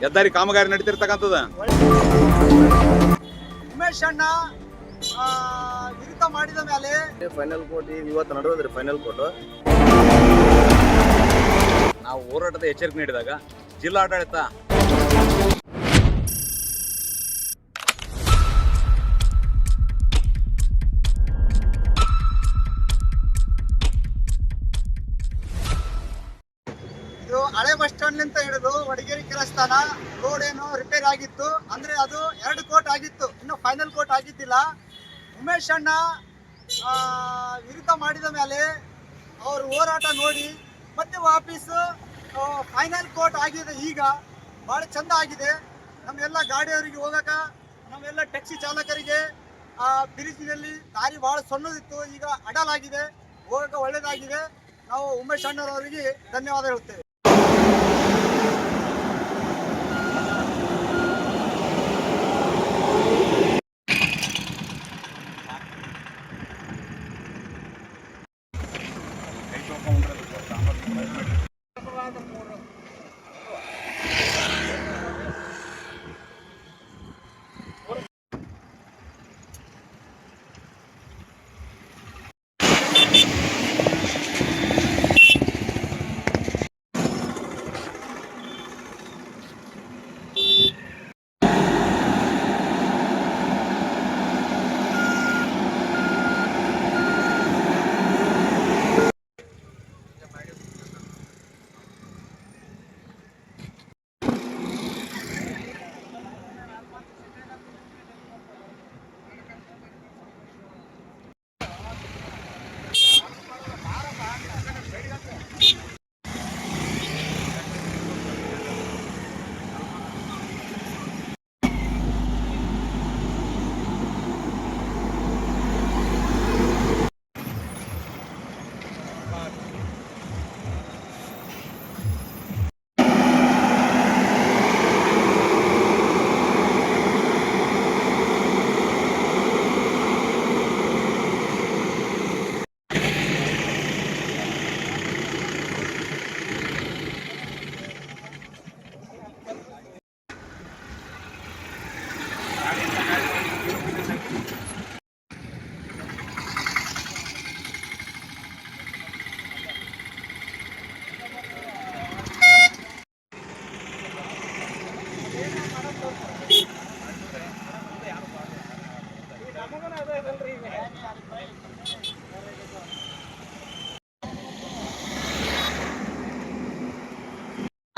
ಹೆದ್ದಾರಿ ಕಾಮಗಾರಿ ನಡೀತಿರ್ತಕ್ಕಂಥದ್ದು. ಉಮೇಶ್ ಅಣ್ಣ ವಿರುದ್ಧ ಮಾಡಿದ ಮೇಲೆ ಫೈನಲ್ ಕೋರ್ಟ್ ಇವತ್ತು ನಡೆಯೋದ್ರಿ. ಫೈನಲ್ ಕೋರ್ಟ್ ನಾವು ಹೋರಾಟದ ಎಚ್ಚರಿಕೆ ನೀಡಿದಾಗ ಜಿಲ್ಲಾಡಳಿತ ಇದು ಹಳೆ ಬಸ್ ಸ್ಟ್ಯಾಂಡ್ ಅಂತ ಹಿಡಿದು ವಡಗೇರಿ ಕೆಲಸ್ಥಾನ ರೋಡ್ ಏನು ರಿಪೇರ್ ಆಗಿತ್ತು, ಅಂದ್ರೆ ಅದು 2 ಕೋಟ್ ಆಗಿತ್ತು, ಇನ್ನು ಫೈನಲ್ ಕೋಟ್ ಆಗಿದ್ದಿಲ್ಲ. ಉಮೇಶ್ ಅಣ್ಣ ವಿರುದ್ಧ ಮಾಡಿದ ಮೇಲೆ ಅವ್ರ ಹೋರಾಟ ನೋಡಿ ಮತ್ತೆ ವಾಪಸ್ ಫೈನಲ್ ಕೋಟ್ ಆಗಿದೆ. ಈಗ ಭಾಳ ಚಂದ ಆಗಿದೆ. ನಮ್ಮೆಲ್ಲ ಗಾಡಿಯವರಿಗೆ ಹೋಗಾಕ, ನಮ್ಮೆಲ್ಲ ಟ್ಯಾಕ್ಸಿ ಚಾಲಕರಿಗೆ ಬ್ರಿಡ್ಜ್ನಲ್ಲಿ ದಾರಿ ಭಾಳ ಸಣ್ಣದಿತ್ತು, ಈಗ ಅಡಲಾಗಿದೆ, ಹೋಗಾಕ ಒಳ್ಳೇದಾಗಿದೆ. ನಾವು ಉಮೇಶ್ ಅಣ್ಣರವರಿಗೆ ಧನ್ಯವಾದ ಹೇಳ್ತೇವೆ.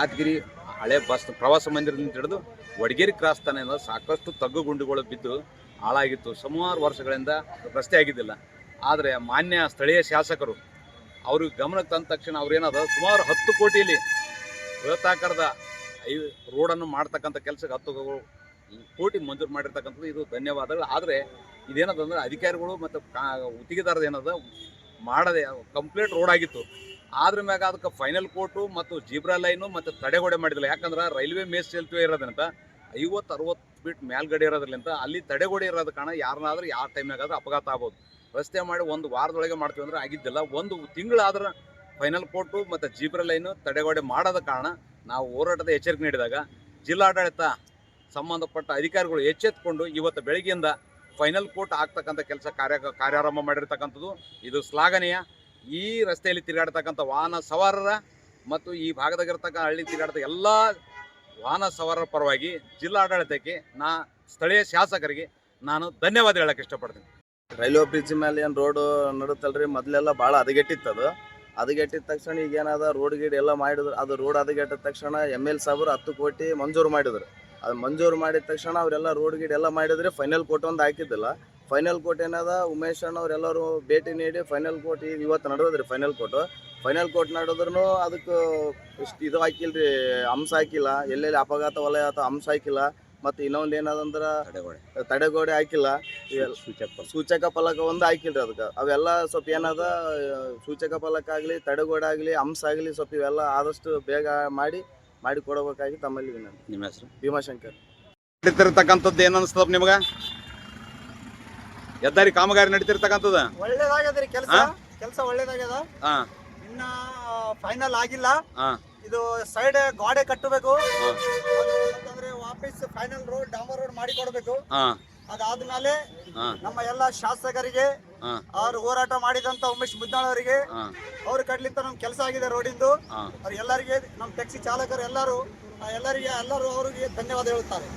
ಯಾದಗಿರಿ ಹಳೆ ಬಸ್ ಪ್ರವಾಸ ಮಂದಿರದಿಂದ ಹಿಡಿದು ವಡಗೇರಿ ಕ್ರಾಸ್ ತನಕ ಸಾಕಷ್ಟು ತಗ್ಗು ಗುಂಡಿಗಳು ಬಿದ್ದು ಹಾಳಾಗಿತ್ತು. ಸುಮಾರು ವರ್ಷಗಳಿಂದ ರಸ್ತೆ ಆಗಿದ್ದಿಲ್ಲ. ಆದರೆ ಮಾನ್ಯ ಸ್ಥಳೀಯ ಶಾಸಕರು ಅವ್ರಿಗೆ ಗಮನಕ್ಕೆ ತಂದ ತಕ್ಷಣ ಅವ್ರೇನದ ಸುಮಾರು 10 ಕೋಟಿಯಲ್ಲಿ ಬೃಹತ್ತಾಕಾರದ ರೋಡನ್ನು ಮಾಡ್ತಕ್ಕಂಥ ಕೆಲಸಕ್ಕೆ 10 ಕೋಟಿ ಮಂಜೂರು ಮಾಡಿರ್ತಕ್ಕಂಥದ್ದು. ಇದು ಧನ್ಯವಾದಗಳು. ಆದರೆ ಇದೇನದಂದ್ರೆ ಅಧಿಕಾರಿಗಳು ಮತ್ತು ಗುತ್ತಿಗೆದಾರದು ಏನದ ಮಾಡದೆ ಕಂಪ್ಲೀಟ್ ರೋಡ್ ಆಗಿತ್ತು. ಆದ್ರ ಮ್ಯಾಗ ಅದಕ್ಕೆ ಫೈನಲ್ ಕೋರ್ಟು ಮತ್ತು ಜೀಬ್ರಾ ಲೈನು ಮತ್ತು ತಡೆಗೋಡೆ ಮಾಡಿದಿಲ್ಲ. ಯಾಕಂದ್ರೆ ರೈಲ್ವೆ ಮೇಲ್ಸೇತುವೆ ಇರೋದ್ರಿಂದ 50-60 ಫೀಟ್ ಮೇಲ್ಗಡೆ ಇರೋದ್ರಿಂದ ಅಲ್ಲಿ ತಡೆಗೋಡೆ ಇರೋದ ಕಾರಣ ಯಾರನ್ನಾದ್ರೂ ಯಾವ ಟೈಮ್ನಾಗಾದ್ರೂ ಅಪಘಾತ ಆಗ್ಬೋದು. ರಸ್ತೆ ಮಾಡಿ 1 ವಾರದೊಳಗೆ ಮಾಡ್ತೀವಿ ಅಂದ್ರೆ ಆಗಿದ್ದಿಲ್ಲ. 1 ತಿಂಗಳಾದ್ರೆ ಫೈನಲ್ ಕೋರ್ಟು ಮತ್ತು ಜೀಬ್ರಾ ಲೈನು ತಡೆಗೋಡೆ ಮಾಡೋದ ಕಾರಣ ನಾವು ಹೋರಾಟದ ಎಚ್ಚರಿಕೆ ನೀಡಿದಾಗ ಜಿಲ್ಲಾಡಳಿತ ಸಂಬಂಧಪಟ್ಟ ಅಧಿಕಾರಿಗಳು ಎಚ್ಚೆತ್ತುಕೊಂಡು ಇವತ್ತು ಬೆಳಗ್ಗೆಯಿಂದ ಫೈನಲ್ ಕೋರ್ಟ್ ಆಗ್ತಕ್ಕಂಥ ಕೆಲಸ ಕಾರ್ಯಾರಂಭ ಮಾಡಿರ್ತಕ್ಕಂಥದ್ದು. ಇದು ಶ್ಲಾಘನೀಯ. ಈ ರಸ್ತೆಯಲ್ಲಿ ತಿರುಗಾಡ್ತಕ್ಕಂಥ ವಾಹನ ಸವಾರರ ಮತ್ತು ಈ ಭಾಗದಾಗಿರ್ತಕ್ಕ ಹಳ್ಳಿ ತಿರುಗಾಡ್ತ ಎಲ್ಲ ವಾಹನ ಸವಾರರ ಪರವಾಗಿ ಜಿಲ್ಲಾಡಳಿತಕ್ಕೆ ಸ್ಥಳೀಯ ಶಾಸಕರಿಗೆ ನಾನು ಧನ್ಯವಾದ ಹೇಳಕ್ಕೆ ಇಷ್ಟಪಡ್ತೀನಿ. ರೈಲ್ವೆ ಬ್ರಿಡ್ಜ್ ಮೇಲೆ ಏನು ರೋಡ್ ನಡುತ್ತಲ್ರಿ, ಮೊದಲೆಲ್ಲ ಭಾಳ ಹದಗೆಟ್ಟಿತ್ತು. ಹದಗೆಟ್ಟಿದ ತಕ್ಷಣ ಈಗ ಏನದ ರೋಡ್ ಗೀಡ್ ಎಲ್ಲ ಮಾಡಿದ್ರು. ಅದು ರೋಡ್ ಹದಗೆಟ್ಟಿದ ತಕ್ಷಣ ML ಸಾಬ್ರು 10 ಕೋಟಿ ಮಂಜೂರು ಮಾಡಿದ್ರು. ಅದು ಮಂಜೂರು ಮಾಡಿದ ತಕ್ಷಣ ಅವರೆಲ್ಲ ರೋಡ್ ಗೀಡ್ ಎಲ್ಲ ಮಾಡಿದ್ರೆ ಫೈನಲ್ ಕೋರ್ಟ್ ಒಂದು ಹಾಕಿದ್ದಿಲ್ಲ. ಫೈನಲ್ ಕೋರ್ಟ್ ಏನದ ಉಮೇಶ್ ಅಣ್ಣ ಅವರೆಲ್ಲರೂ ಭೇಟಿ ನೀಡಿ ಫೈನಲ್ ಕೋರ್ಟ್ ಈಗ ಇವತ್ತು ನಡೆಯೋದ್ರಿ. ಫೈನಲ್ ಕೋರ್ಟ್ ನಡೆದ್ರೂ ಅದಕ್ಕೆ ಇಷ್ಟು ಇದು ಹಾಕಿಲ್ರಿ, ಅಂಶ ಹಾಕಿಲ್ಲ. ಎಲ್ಲೆಲ್ಲಿ ಅಪಘಾತ ವಲಯ ಅಥವಾ ಅಂಶ ಹಾಕಿಲ್ಲ. ಮತ್ತು ಇನ್ನೊಂದು ಏನದಂದ್ರೆ ತಡೆಗೋಡೆ ಹಾಕಿಲ್ಲ. ಸೂಚಕ ಫಲಕ ಒಂದು ಹಾಕಿಲ್ರಿ ಅದಕ್ಕೆ. ಅವೆಲ್ಲ ಸ್ವಲ್ಪ ಏನದ ಸೂಚಕ ಫಲಕ ಆಗಲಿ, ತಡೆಗೋಡೆ ಆಗಲಿ, ಅಂಶ ಆಗಲಿ, ಸ್ವಲ್ಪ ಇವೆಲ್ಲ ಆದಷ್ಟು ಬೇಗ ಮಾಡಿ ಕೊಡಬೇಕಾಗಿ ತಮ್ಮಲ್ಲಿ ವಿನಂತಿ. ನಿಮ್ಮ ಹೆಸರು? ಭೀಮಾಶಂಕರ್. ನಡೀತಿರ್ತಕ್ಕಂಥದ್ದು ಏನು ಅನಿಸ್ತದ ನಿಮ್ಗೆ? ಹೆದ್ದಾರಿ ಕಾಮಗಾರಿ ನಡೀತಿರ್ತಕ್ಕಂಥದ್ದು ಒಳ್ಳೇದಾಗ್ಯದ್ರಿ. ಕೆಲಸ ಒಳ್ಳೇದಾಗ್ಯದ. ಇನ್ನ ಫೈನಲ್ ಆಗಿಲ್ಲ. ಇದು ಸೈಡ್ ಗೋಡೆ ಕಟ್ಟಬೇಕು. ಮಾಡಿಕೊಡ್ಬೇಕು. ಹಾ ಅದಾದ್ಮೇಲೆ ಹಾ ನಮ್ಮ ಎಲ್ಲ ಶಾಸಕರಿಗೆ, ಹಾ ಅವ್ರು ಹೋರಾಟ ಮಾಡಿದಂತ ಉಮೇಶ್ ಮುದ್ನಾಳ್ ಅವರಿಗೆ, ಹಾ ಅವ್ರ ಕಡ್ಲಿಂತ ನಮ್ ಕೆಲಸ ಆಗಿದೆ ರೋಡಿಂದು. ಹಾ ಅವ್ರ ಎಲ್ಲರಿಗೆ, ನಮ್ಮ ಟ್ಯಾಕ್ಸಿ ಚಾಲಕರು ಎಲ್ಲರೂ ಅವರಿಗೆ ಧನ್ಯವಾದ ಹೇಳುತ್ತಾರೆ.